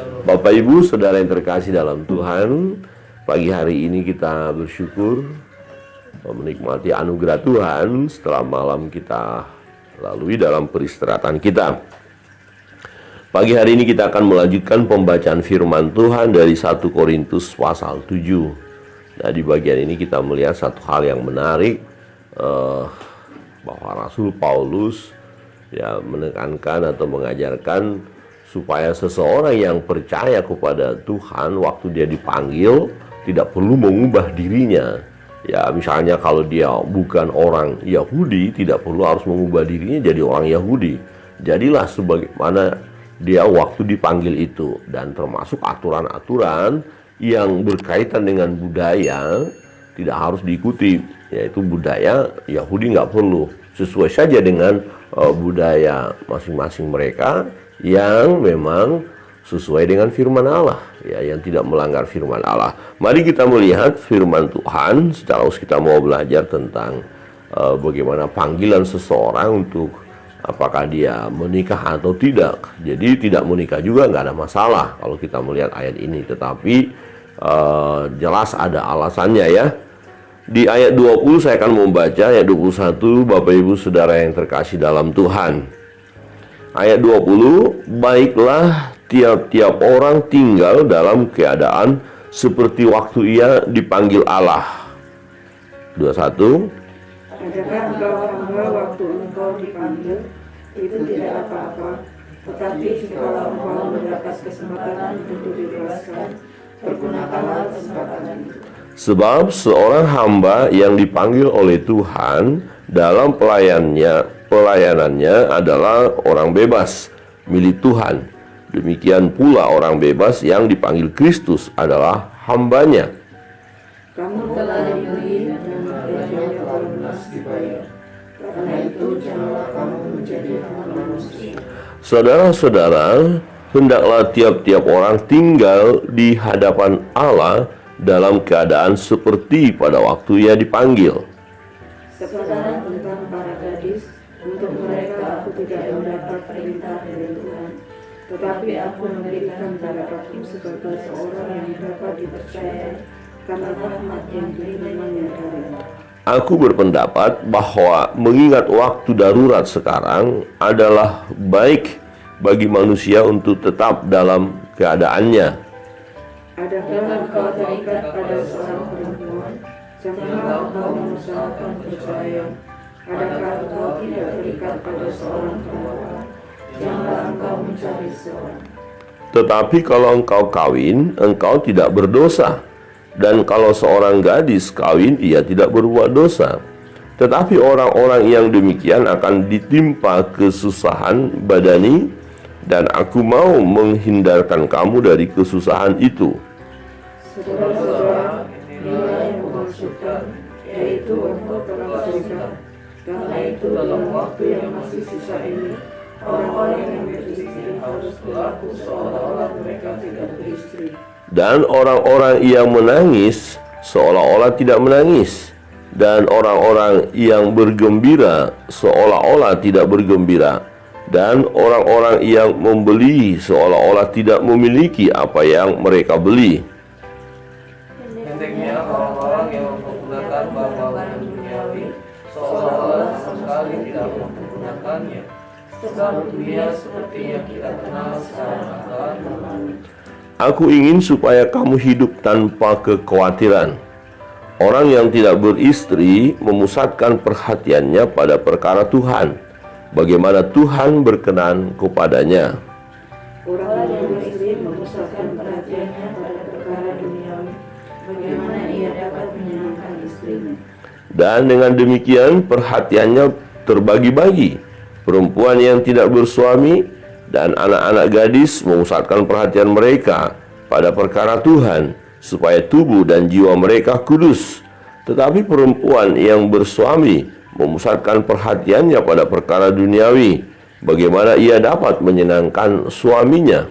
Bapak Ibu Saudara yang terkasih dalam Tuhan, pagi hari ini kita bersyukur menikmati anugerah Tuhan setelah malam kita lalui dalam peristirahatan kita. Pagi hari ini kita akan melanjutkan pembacaan firman Tuhan dari 1 Korintus pasal 7. Nah, di bagian ini kita melihat satu hal yang menarik, bahwa Rasul Paulus menekankan atau mengajarkan supaya seseorang yang percaya kepada Tuhan waktu dia dipanggil tidak perlu mengubah dirinya. Ya, misalnya kalau dia bukan orang Yahudi, tidak perlu harus mengubah dirinya jadi orang Yahudi. Jadilah sebagaimana dia waktu dipanggil itu, dan termasuk aturan-aturan yang berkaitan dengan budaya tidak harus diikuti, yaitu budaya Yahudi nggak perlu, sesuai saja dengan budaya masing-masing mereka yang memang sesuai dengan firman Allah, yang tidak melanggar firman Allah. Mari kita melihat firman Tuhan secara kita mau belajar tentang bagaimana panggilan seseorang untuk apakah dia menikah atau tidak. Jadi tidak menikah juga nggak ada masalah kalau kita melihat ayat ini, tetapi jelas ada alasannya ya. Di ayat 20 saya akan membaca ayat 21, Bapak Ibu Saudara yang terkasih dalam Tuhan. Ayat 20, baiklah tiap-tiap orang tinggal dalam keadaan seperti waktu ia dipanggil Allah. 21. Adakah engkau hamba waktu engkau dipanggil? Itu tidak apa-apa. Tetapi jikalau engkau mendapat kesempatan untuk dibebaskan, pergunakanlah kesempatan itu. Sebab seorang hamba yang dipanggil oleh Tuhan dalam pelayanannya adalah orang bebas milik Tuhan. Demikian pula orang bebas yang dipanggil Kristus adalah hambanya. Kamu telah dibeli dan harganya telah lunas dibayar. Karena itu janganlah kamu menjadi hamba manusia. Saudara-saudara, hendaklah tiap-tiap orang tinggal di hadapan Allah dalam keadaan seperti pada waktu ia dipanggil. Sekarang tentang para gadis, untuk mereka aku tidak mendapat perintah dari Tuhan, tetapi aku memberikan pendapatku sebagai seorang yang dapat dipercaya, karena rahmat yang dirimanya darinya. Aku berpendapat bahwa mengingat waktu darurat sekarang adalah baik bagi manusia untuk tetap dalam keadaannya. Adakah engkau terikat pada seorang perempuan, janganlah engkau mengusahakan percaya. Adakah engkau tidak terikat pada seorang perempuan, janganlah engkau mencari seorang. Tetapi kalau engkau kawin, engkau tidak berdosa. Dan kalau seorang gadis kawin, ia tidak berbuat dosa. Tetapi orang-orang yang demikian akan ditimpa kesusahan badani, dan aku mau menghindarkan kamu dari kesusahan itu. Saudara-saudara, inilah yang kumaksudkan, yaitu engkau telah terikat. Karena itu dalam waktu yang masih sisa ini, orang-orang yang beristri harus berlaku seolah-olah mereka tidak beristri. Dan orang-orang yang menangis seolah-olah tidak menangis, dan orang-orang yang bergembira seolah-olah tidak bergembira, dan orang-orang yang membeli seolah-olah tidak memiliki apa yang mereka beli. Pentingnya orang-orang yang mempergunakan barang-barang duniawi seolah-olah sama sekali tidak mempergunakannya. Sebab dunia seperti yang kita kenal sekarang akan berlalu. Aku ingin supaya kamu hidup tanpa kekhawatiran. Orang yang tidak beristri memusatkan perhatiannya pada perkara Tuhan, bagaimana Tuhan berkenan kepadanya. Orang yang beristri memusatkan perhatiannya pada perkara duniawi, bagaimana ia dapat menyenangkan istrinya. Dan dengan demikian perhatiannya terbagi-bagi. Perempuan yang tidak bersuami dan anak-anak gadis memusatkan perhatian mereka pada perkara Tuhan, supaya tubuh dan jiwa mereka kudus. Tetapi perempuan yang bersuami memusatkan perhatiannya pada perkara duniawi, bagaimana ia dapat menyenangkan suaminya.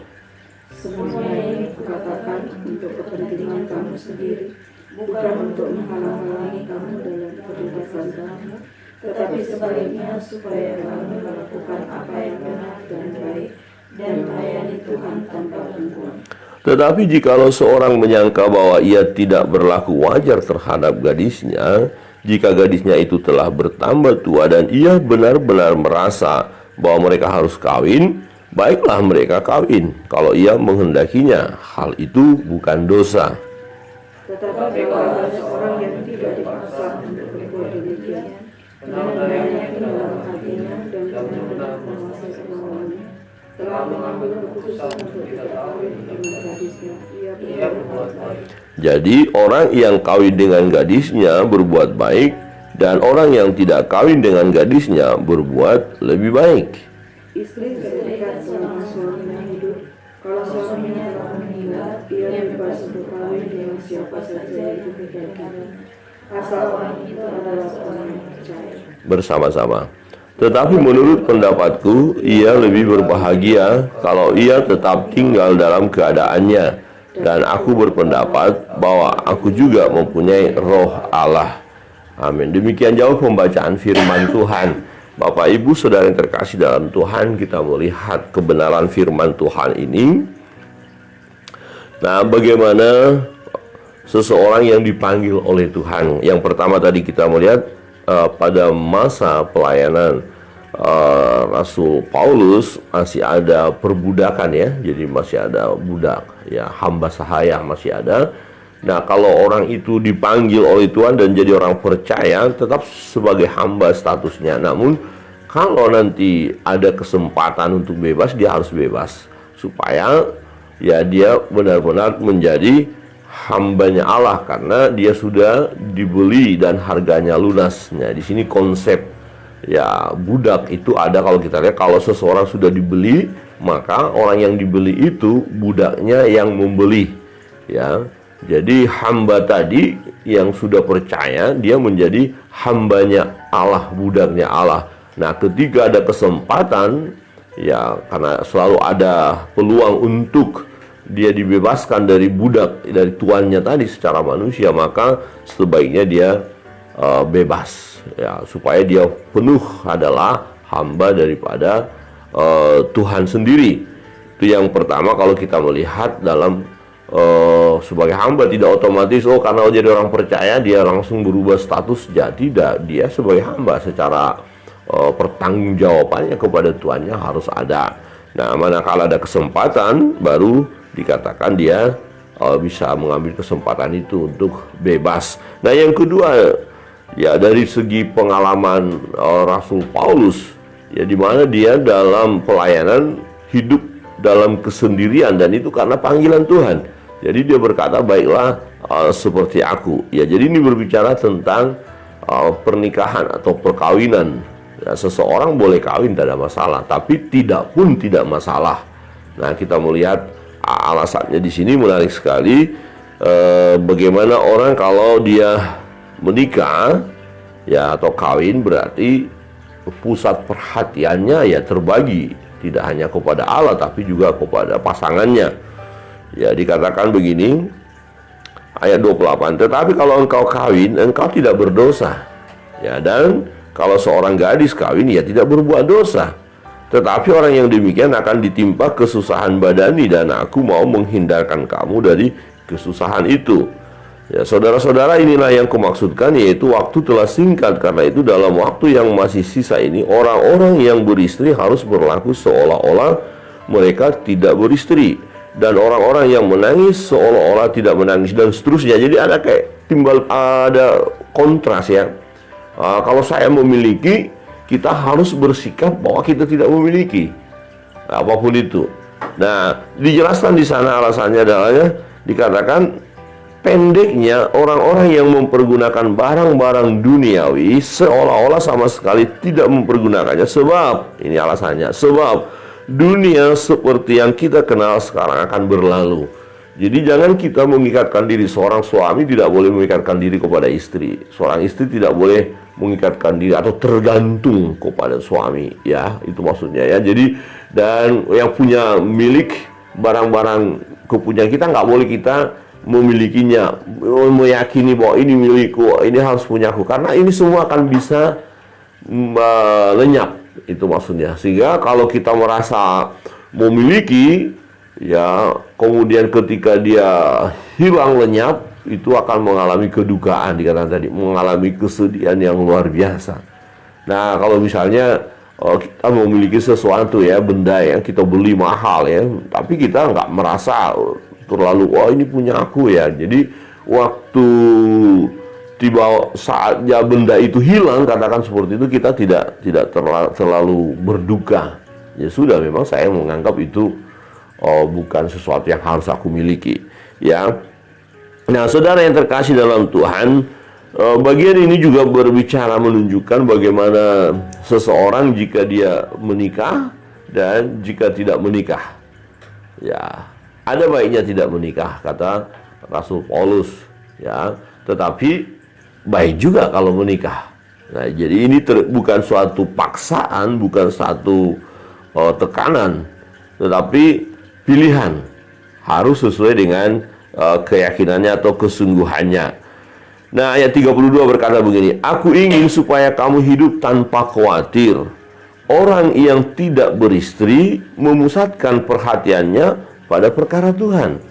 Semuanya ini kukatakan untuk kepentingan kamu sendiri, bukan untuk menghalang-halangi kamu dalam kebebasan kamu, tetapi sebaliknya supaya kamu melakukan apa yang benar dan baik, dan melayani Tuhan Tuhan tanpa gangguan. Tetapi jikalau seorang menyangka bahwa ia tidak berlaku wajar terhadap gadisnya, jika gadisnya itu telah bertambah tua dan ia benar-benar merasa bahwa mereka harus kawin, baiklah mereka kawin kalau ia menghendakinya. Hal itu bukan dosa. Tetapi kalau ada seorang yang tidak dipaksa untuk berbuat demikian, benar-benar yakin dalam hatinya dan benar-benar menguasai kemauannya, telah mengambil keputusan untuk tidak kawin dengan gadisnya, ia berbuat baik. Jadi orang yang kawin dengan gadisnya berbuat baik, dan orang yang tidak kawin dengan gadisnya berbuat lebih baik. Istri terikat selama suaminya hidup. Kalau suaminya telah meninggal, ia bebas untuk kawin dengan siapa saja yang dikehendaki, asal orang itu adalah seorang yang percaya. Bersama-sama. Tetapi menurut pendapatku, ia lebih berbahagia kalau ia tetap tinggal dalam keadaannya. Dan aku berpendapat bahwa aku juga mempunyai roh Allah. Amin. Demikian jauh pembacaan firman Tuhan. Bapak, Ibu, Saudara yang terkasih dalam Tuhan, kita melihat kebenaran firman Tuhan ini. Nah, bagaimana seseorang yang dipanggil oleh Tuhan. Yang pertama tadi kita melihat pada masa pelayanan Rasul Paulus masih ada perbudakan ya. Jadi masih ada budak, ya, hamba sahaya masih ada. Nah, kalau orang itu dipanggil oleh Tuhan dan jadi orang percaya, tetap sebagai hamba statusnya. Namun, kalau nanti ada kesempatan untuk bebas, dia harus bebas. Supaya ya dia benar-benar menjadi hambanya Allah, karena dia sudah dibeli dan harganya lunas. Nah, di sini konsep ya budak itu ada. Kalau kita lihat, kalau seseorang sudah dibeli, maka orang yang dibeli itu budaknya yang membeli, ya. Jadi hamba tadi yang sudah percaya, dia menjadi hambanya Allah, budaknya Allah. Nah, ketika ada kesempatan, ya, karena selalu ada peluang untuk dia dibebaskan dari budak, dari tuannya tadi secara manusia, maka sebaiknya dia bebas, ya, supaya dia penuh adalah hamba daripada Tuhan sendiri. Itu yang pertama. Kalau kita melihat dalam sebagai hamba, tidak otomatis karena jadi orang percaya dia langsung berubah status. Jadi dia sebagai hamba secara pertanggungjawabannya kepada tuannya harus ada. Nah, manakala ada kesempatan baru dikatakan dia bisa mengambil kesempatan itu untuk bebas. Nah, yang kedua, ya, dari segi pengalaman Rasul Paulus, ya, di mana dia dalam pelayanan hidup dalam kesendirian, dan itu karena panggilan Tuhan. Jadi dia berkata, baiklah seperti aku. Ya, jadi ini berbicara tentang pernikahan atau perkawinan. Ya, seseorang boleh kawin, tidak ada masalah, tapi tidak masalah. Nah, kita melihat alasannya di sini menarik sekali. Bagaimana orang kalau dia menikah, ya, atau kawin, berarti pusat perhatiannya ya terbagi, tidak hanya kepada Allah tapi juga kepada pasangannya. Ya, dikatakan begini, ayat 28, tetapi kalau engkau kawin, engkau tidak berdosa. Ya, dan kalau seorang gadis kawin, ya tidak berbuat dosa. Tetapi orang yang demikian akan ditimpa kesusahan badani, dan aku mau menghindarkan kamu dari kesusahan itu. Ya, saudara-saudara, inilah yang kumaksudkan, yaitu waktu telah singkat. Karena itu dalam waktu yang masih sisa ini, orang-orang yang beristri harus berlaku seolah-olah mereka tidak beristri, dan orang-orang yang menangis seolah-olah tidak menangis, dan seterusnya. Jadi ada kayak ada kontras, ya. Kalau saya memiliki, kita harus bersikap bahwa kita tidak memiliki apapun itu. Nah, dijelaskan di sana alasannya adalah, dikatakan pendeknya orang-orang yang mempergunakan barang-barang duniawi seolah-olah sama sekali tidak mempergunakannya. Sebab, ini alasannya, sebab dunia seperti yang kita kenal sekarang akan berlalu. Jadi jangan kita mengikatkan diri. Seorang suami tidak boleh mengikatkan diri kepada istri. Seorang istri tidak boleh mengikatkan diri atau tergantung kepada suami, ya, itu maksudnya, ya. Jadi, dan yang punya milik barang-barang kepunyaan kita, nggak boleh kita memilikinya, meyakini bahwa ini milikku, ini harus punyaku, karena ini semua akan bisa lenyap, itu maksudnya. Sehingga kalau kita merasa memiliki, ya kemudian ketika dia hilang lenyap, itu akan mengalami kedukaan, dikatakan tadi, mengalami kesedihan yang luar biasa. Nah, kalau misalnya kita memiliki sesuatu ya, benda yang kita beli mahal ya, tapi kita nggak merasa terlalu, wah ini punya aku ya. Jadi waktu tiba saatnya benda itu hilang, katakan seperti itu, kita tidak terlalu berduka. Ya sudah, memang saya menganggap itu bukan sesuatu yang harus aku miliki. Ya, nah saudara yang terkasih dalam Tuhan, bagian ini juga berbicara menunjukkan bagaimana seseorang jika dia menikah dan jika tidak menikah. Ya, ada baiknya tidak menikah, kata Rasul Paulus. Ya, tetapi baik juga kalau menikah. Nah, jadi ini bukan suatu paksaan, bukan satu tekanan, tetapi pilihan. Harus sesuai dengan keyakinannya atau kesungguhannya. Nah, ayat 32 berkata begini, aku ingin supaya kamu hidup tanpa khawatir. Orang yang tidak beristri memusatkan perhatiannya pada perkara Tuhan,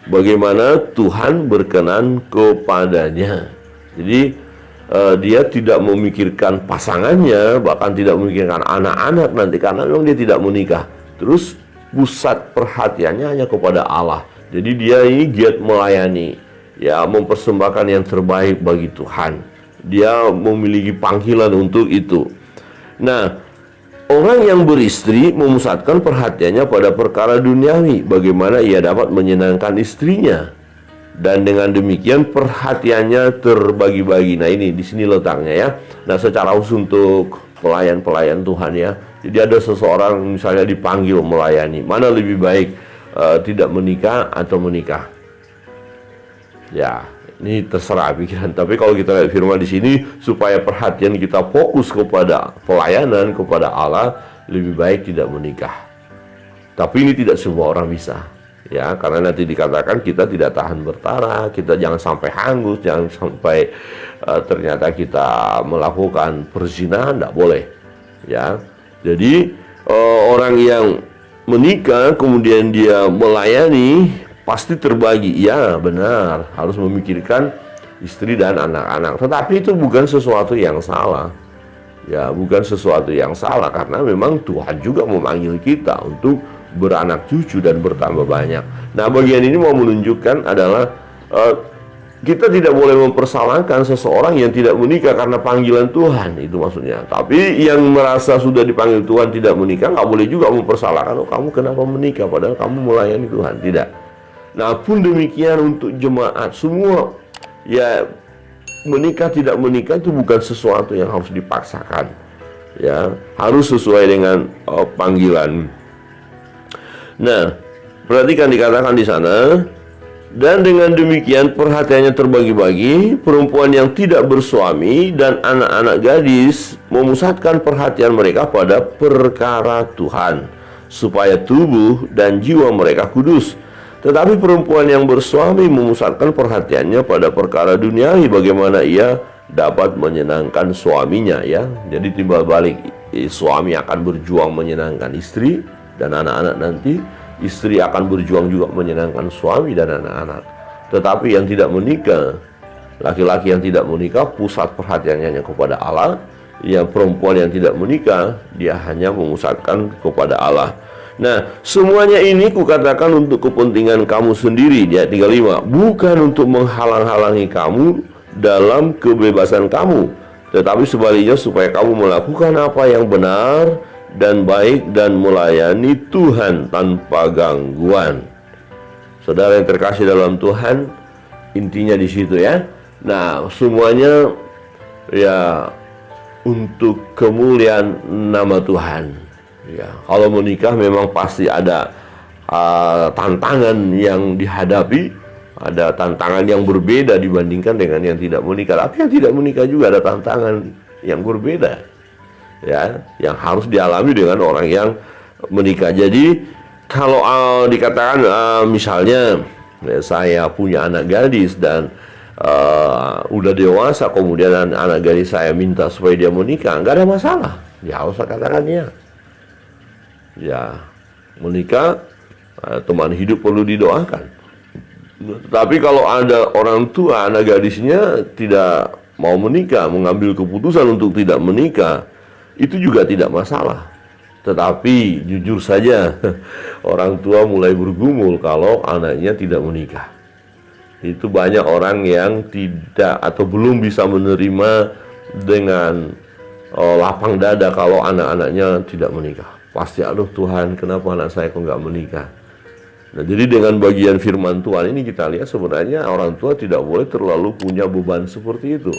bagaimana Tuhan berkenan kepadanya. Jadi dia tidak memikirkan pasangannya, bahkan tidak memikirkan anak-anak nanti, karena memang dia tidak menikah. Terus pusat perhatiannya hanya kepada Allah. Jadi dia ini giat melayani, ya, mempersembahkan yang terbaik bagi Tuhan. Dia memiliki panggilan untuk itu. Nah, orang yang beristri memusatkan perhatiannya pada perkara duniawi, bagaimana ia dapat menyenangkan istrinya. Dan dengan demikian perhatiannya terbagi-bagi. Nah, ini di sini letaknya ya. Nah, secara khusus untuk pelayan-pelayan Tuhan ya. Jadi ada seseorang misalnya dipanggil melayani. Mana lebih baik, tidak menikah atau menikah? Ya, ini terserah pikiran. Tapi kalau kita lihat firman di sini, supaya perhatian kita fokus kepada pelayanan kepada Allah, lebih baik tidak menikah. Tapi ini tidak semua orang bisa. Ya, karena nanti dikatakan kita tidak tahan bertara, kita jangan sampai hangus, jangan sampai ternyata kita melakukan perzinahan, tidak boleh. Ya, jadi orang yang menikah kemudian dia melayani pasti terbagi. Ya, benar, harus memikirkan istri dan anak-anak. Tetapi itu bukan sesuatu yang salah. Ya, bukan sesuatu yang salah, karena memang Tuhan juga memanggil kita untuk beranak cucu dan bertambah banyak. Nah, bagian ini mau menunjukkan adalah kita tidak boleh mempersalahkan seseorang yang tidak menikah karena panggilan Tuhan, itu maksudnya. Tapi yang merasa sudah dipanggil Tuhan tidak menikah, nggak boleh juga mempersalahkan, oh kamu kenapa menikah padahal kamu melayani Tuhan. Tidak. Nah, pun demikian untuk jemaat semua, ya, menikah tidak menikah itu bukan sesuatu yang harus dipaksakan. Ya, harus sesuai dengan panggilan. Nah, perhatikan dikatakan di sana, dan dengan demikian perhatiannya terbagi-bagi, perempuan yang tidak bersuami dan anak-anak gadis memusatkan perhatian mereka pada perkara Tuhan, supaya tubuh dan jiwa mereka kudus. Tetapi perempuan yang bersuami memusatkan perhatiannya pada perkara duniawi, bagaimana ia dapat menyenangkan suaminya. Ya, jadi timbal balik, suami akan berjuang menyenangkan istri dan anak-anak nanti, istri akan berjuang juga menyenangkan suami dan anak-anak. Tetapi yang tidak menikah, laki-laki yang tidak menikah, pusat perhatiannya hanya kepada Allah. Yang perempuan yang tidak menikah, dia hanya memusatkan kepada Allah. Nah, semuanya ini kukatakan untuk kepentingan kamu sendiri, di ayat 35, bukan untuk menghalang-halangi kamu dalam kebebasan kamu, tetapi sebaliknya supaya kamu melakukan apa yang benar dan baik dan melayani Tuhan tanpa gangguan. Saudara yang terkasih dalam Tuhan, intinya di situ ya. Nah, semuanya ya untuk kemuliaan nama Tuhan. Ya, kalau menikah memang pasti ada tantangan yang dihadapi, ada tantangan yang berbeda dibandingkan dengan yang tidak menikah. Tapi yang tidak menikah juga ada tantangan yang berbeda, ya, yang harus dialami dengan orang yang menikah. Jadi kalau dikatakan misalnya ya, saya punya anak gadis dan udah dewasa, kemudian anak gadis saya minta supaya dia menikah, nggak ada masalah. Ya harus katakan ya. Ya, menikah teman hidup perlu didoakan. Tapi kalau ada orang tua anak gadisnya tidak mau menikah, mengambil keputusan untuk tidak menikah, itu juga tidak masalah. Tetapi jujur saja, orang tua mulai bergumul kalau anaknya tidak menikah. Itu banyak orang yang tidak atau belum bisa menerima dengan lapang dada kalau anak-anaknya tidak menikah. Pasti, aduh Tuhan, kenapa anak saya kok nggak menikah? Nah, jadi dengan bagian firman Tuhan ini kita lihat sebenarnya orang tua tidak boleh terlalu punya beban seperti itu.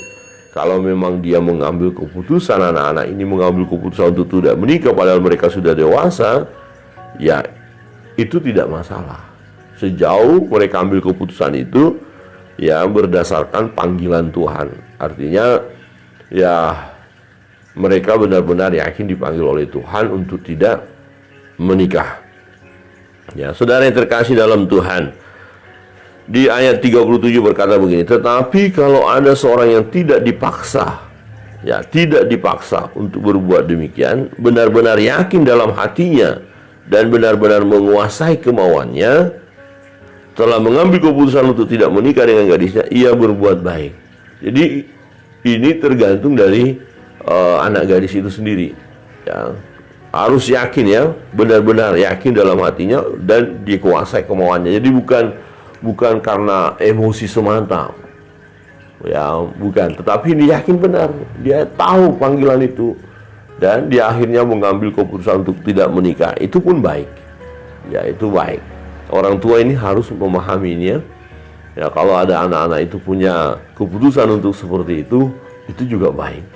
Kalau memang dia mengambil keputusan, anak-anak ini mengambil keputusan untuk tidak menikah padahal mereka sudah dewasa, ya itu tidak masalah. Sejauh mereka ambil keputusan itu ya berdasarkan panggilan Tuhan. Artinya ya mereka benar-benar yakin dipanggil oleh Tuhan untuk tidak menikah. Ya, saudara yang terkasih dalam Tuhan, di ayat 37 berkata begini, tetapi kalau ada seorang yang tidak dipaksa, ya tidak dipaksa untuk berbuat demikian, benar-benar yakin dalam hatinya dan benar-benar menguasai kemauannya, telah mengambil keputusan untuk tidak menikah dengan gadisnya, ia berbuat baik. Jadi ini tergantung dari anak gadis itu sendiri, ya. Harus yakin ya, benar-benar yakin dalam hatinya dan dikuasai kemauannya. Jadi bukan karena emosi semata, ya bukan. Tetapi dia yakin benar, dia tahu panggilan itu dan dia akhirnya mengambil keputusan untuk tidak menikah. Itu pun baik, ya itu baik. Orang tua ini harus memahami ini ya. Ya kalau ada anak-anak itu punya keputusan untuk seperti itu juga baik.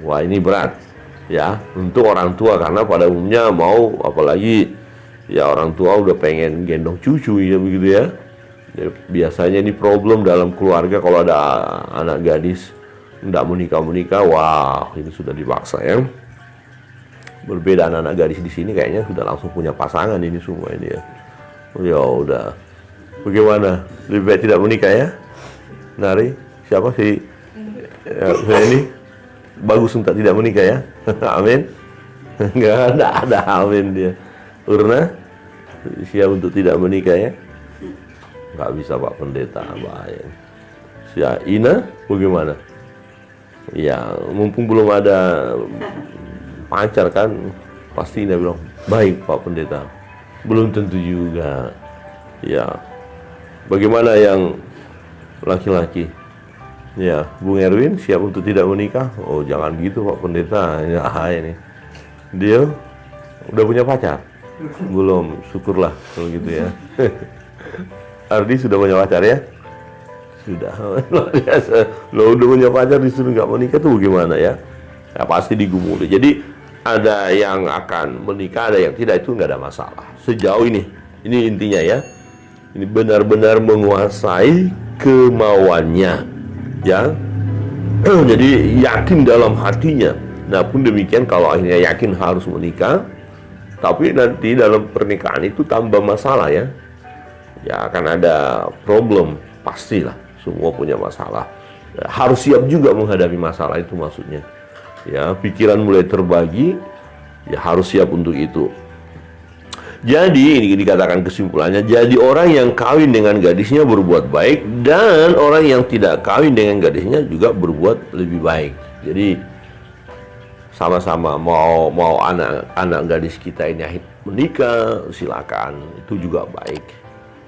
Wah ini berat. Ya, untuk orang tua karena pada umumnya mau, apalagi ya orang tua udah pengen gendong cucu ya begitu ya. Ya biasanya ini problem dalam keluarga kalau ada anak gadis enggak menikah, wah ini sudah dipaksa ya. Berbeda anak gadis di sini kayaknya sudah langsung punya pasangan ini semua ini ya. Ya udah. Bagaimana? Lebih baik tidak menikah ya? Nari, siapa sih? Ya, saya ini bagus untuk tidak menikah ya. Amin. Enggak ada amin dia. Urna siap untuk tidak menikah ya. Enggak bisa Pak Pendeta, bahaya. Si Ina bagaimana? Ya mumpung belum ada pacar kan, pasti Ina bilang baik Pak Pendeta. Belum tentu juga. Ya bagaimana yang laki-laki? Ya, Bung Erwin siap untuk tidak menikah? Oh, jangan gitu Pak Pendeta. Ini dia udah punya pacar? Belum, syukurlah kalau gitu ya. Ardi sudah punya pacar ya? Sudah, luar biasa. Lo udah punya pacar disuruh nggak menikah tuh gimana ya? Ya pasti digumuli. Jadi ada yang akan menikah, ada yang tidak, itu nggak ada masalah. Sejauh ini intinya ya. Ini benar-benar menguasai kemauannya. Ya, jadi yakin dalam hatinya. Nah pun demikian kalau akhirnya yakin harus menikah, tapi nanti dalam pernikahan itu tambah masalah ya. Ya akan ada problem, pastilah. Semua punya masalah. Harus siap juga menghadapi masalah itu maksudnya. Ya pikiran mulai terbagi, ya harus siap untuk itu. Jadi ini dikatakan kesimpulannya, jadi orang yang kawin dengan gadisnya berbuat baik dan orang yang tidak kawin dengan gadisnya juga berbuat lebih baik. Jadi sama-sama mau anak gadis kita ini menikah, silakan, itu juga baik.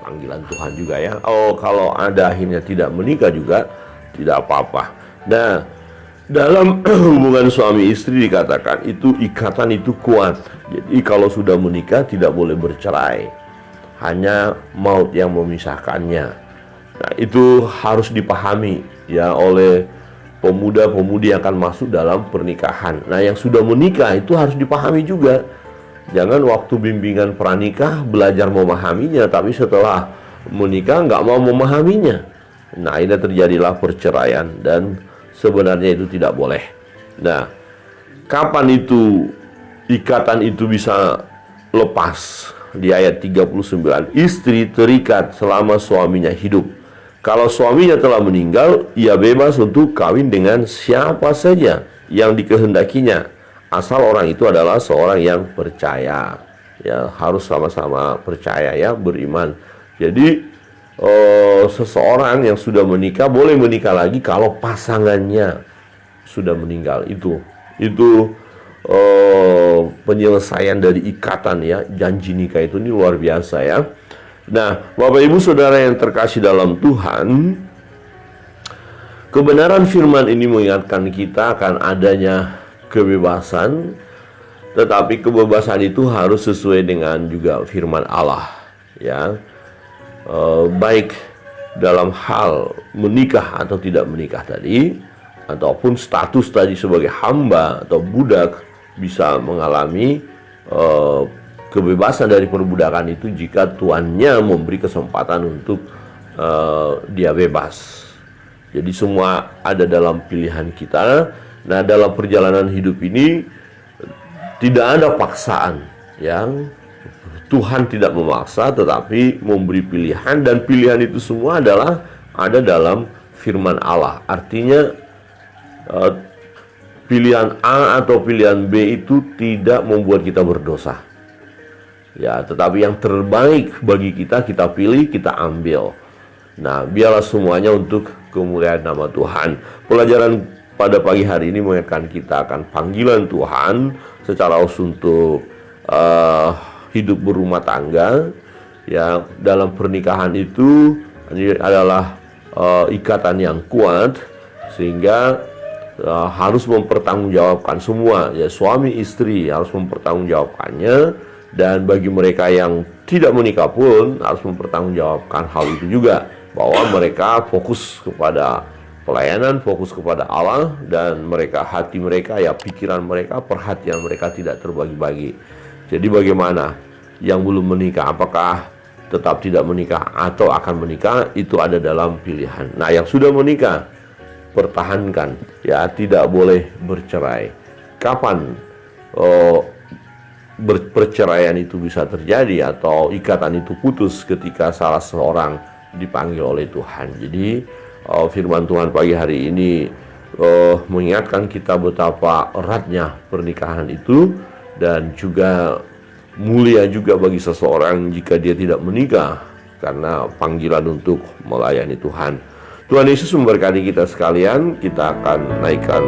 Panggilan Tuhan juga ya. Oh kalau ada akhirnya tidak menikah juga tidak apa-apa. Nah dalam hubungan suami istri dikatakan itu ikatan itu kuat. Jadi kalau sudah menikah tidak boleh bercerai. Hanya maut yang memisahkannya. Nah, itu harus dipahami ya oleh pemuda-pemudi yang akan masuk dalam pernikahan. Nah, yang sudah menikah itu harus dipahami juga. Jangan waktu bimbingan pranikah belajar memahaminya, tapi setelah menikah nggak mau memahaminya. Nah, ini terjadilah perceraian dan sebenarnya itu tidak boleh. Nah, kapan itu ikatan itu bisa lepas? Di ayat 39, istri terikat selama suaminya hidup. Kalau suaminya telah meninggal, ia bebas untuk kawin dengan siapa saja yang dikehendakinya, asal orang itu adalah seorang yang percaya. Ya, harus sama-sama percaya ya, beriman. Jadi seseorang yang sudah menikah boleh menikah lagi kalau pasangannya sudah meninggal. Itu penyelesaian dari ikatan ya, janji nikah itu ini luar biasa ya. Nah, Bapak Ibu Saudara yang terkasih dalam Tuhan, kebenaran firman ini mengingatkan kita akan adanya kebebasan, tetapi kebebasan itu harus sesuai dengan juga firman Allah ya. Baik dalam hal menikah atau tidak menikah tadi, ataupun status tadi sebagai hamba atau budak, bisa mengalami kebebasan dari perbudakan itu jika tuannya memberi kesempatan untuk dia bebas. Jadi semua ada dalam pilihan kita. Nah, dalam perjalanan hidup ini tidak ada paksaan yang Tuhan tidak memaksa, tetapi memberi pilihan, dan pilihan itu semua adalah ada dalam firman Allah. Artinya pilihan A atau pilihan B itu tidak membuat kita berdosa. Ya, tetapi yang terbaik bagi kita, kita pilih, kita ambil. Nah, biarlah semuanya untuk kemuliaan nama Tuhan. Pelajaran pada pagi hari ini mengingatkan kita akan panggilan Tuhan secara khusus untuk hidup berumah tangga. Ya, dalam pernikahan itu ini adalah ikatan yang kuat, sehingga harus mempertanggungjawabkan semua. Ya, suami istri harus mempertanggungjawabkannya, dan bagi mereka yang tidak menikah pun harus mempertanggungjawabkan hal itu juga, bahwa mereka fokus kepada pelayanan, fokus kepada Allah, dan mereka, hati mereka, ya pikiran mereka, perhatian mereka tidak terbagi-bagi. Jadi bagaimana yang belum menikah, apakah tetap tidak menikah atau akan menikah, itu ada dalam pilihan. Nah, yang sudah menikah, pertahankan, ya, tidak boleh bercerai. Kapan perceraian itu bisa terjadi atau ikatan itu putus? Ketika salah seorang dipanggil oleh Tuhan. Jadi firman Tuhan pagi hari ini mengingatkan kita betapa eratnya pernikahan itu, dan juga mulia juga bagi seseorang jika dia tidak menikah, karena panggilan untuk melayani Tuhan. Tuhan Yesus memberkati kita sekalian. Kita akan naikkan